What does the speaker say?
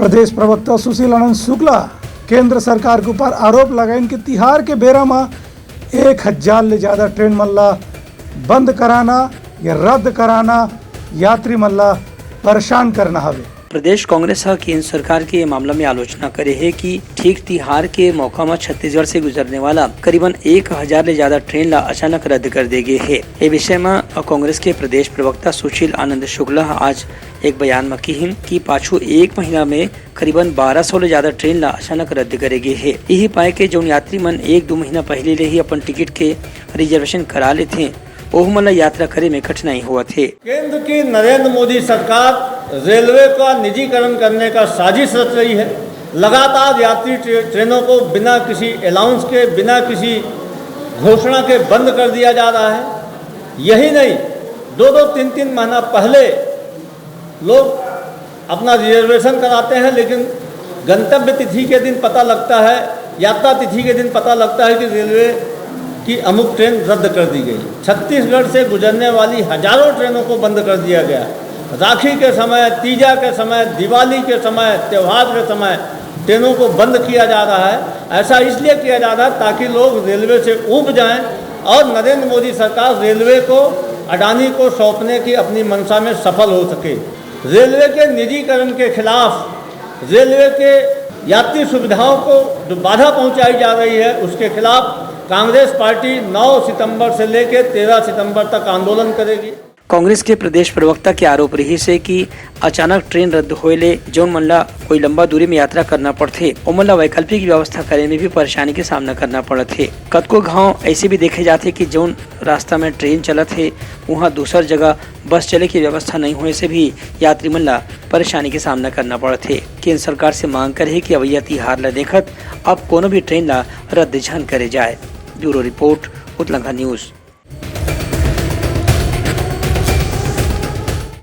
प्रदेश प्रवक्ता सुशील आनंद शुक्ला केंद्र सरकार के ऊपर आरोप लगाइन कि तिहार के बेरा में 1000 ले ज़्यादा ट्रेन मल्ला बंद कराना या रद्द कराना यात्री मल्ला परेशान करना हवे। प्रदेश कांग्रेस केंद्र सरकार के मामला में आलोचना करे है कि ठीक तिहार के मौका में छत्तीसगढ़ से गुजरने वाला करीबन 1000 ले ज्यादा ट्रेन ला अचानक रद्द कर दे गए है। ये विषय में कांग्रेस के प्रदेश प्रवक्ता सुशील आनंद शुक्ला आज एक बयान में कहिन कि पाछू एक महीना में करीबन 1200 ले ज्यादा ट्रेन ला अचानक रद्द करे गए है। यही पाए के जो यात्री मन 1-2 महीना पहले ले ही अपन टिकट के रिजर्वेशन करा लेते ओह मन यात्रा करे में कठिनाई हुआ थे। केंद्र की नरेंद्र मोदी सरकार रेलवे का निजीकरण करने का साजिश रच रही है। लगातार यात्री ट्रेनों को बिना किसी अलाउंस के, बिना किसी घोषणा के बंद कर दिया जा रहा है। यही नहीं, 2-2, 3-3 महीना पहले लोग अपना रिजर्वेशन कराते हैं, लेकिन गंतव्य तिथि के दिन पता लगता है, यात्रा तिथि के दिन पता लगता है कि रेलवे की अमुक ट्रेन रद्द कर दी गई। छत्तीसगढ़ से गुजरने वाली हजारों ट्रेनों को बंद कर दिया गया। राखी के समय, तीजा के समय, दिवाली के समय, त्यौहार के समय ट्रेनों को बंद किया जा रहा है। ऐसा इसलिए किया जा रहा है ताकि लोग रेलवे से ऊब जाएं और नरेंद्र मोदी सरकार रेलवे को, अडानी को सौंपने की अपनी मंशा में सफल हो सके। रेलवे के निजीकरण के खिलाफ, रेलवे के यात्री सुविधाओं को जो बाधा पहुँचाई जा रही है उसके खिलाफ कांग्रेस पार्टी 9 सितंबर से लेकर 13 सितंबर तक आंदोलन करेगी। कांग्रेस के प्रदेश प्रवक्ता के आरोप रही से कि अचानक ट्रेन रद्द होले जौन मन ला कोई लंबा दूरी में यात्रा करना पड़ते ओ मन ला वैकल्पिक व्यवस्था करे में भी परेशानी के सामना करना पड़त है। कतको गाँव ऐसे भी देखे जाते कि जौन रास्ता में ट्रेन चलत है वहाँ दूसर जगह बस चले की व्यवस्था नहीं होने से भी यात्री मन ला परेशानी के सामना करना पड़त है। केंद्र सरकार से मांग करे कि अवैया तिहार ला देखत अब कोनो भी ट्रेन ला रद्द जान करे जाए। ब्यूरो रिपोर्ट, उतलंघा न्यूज।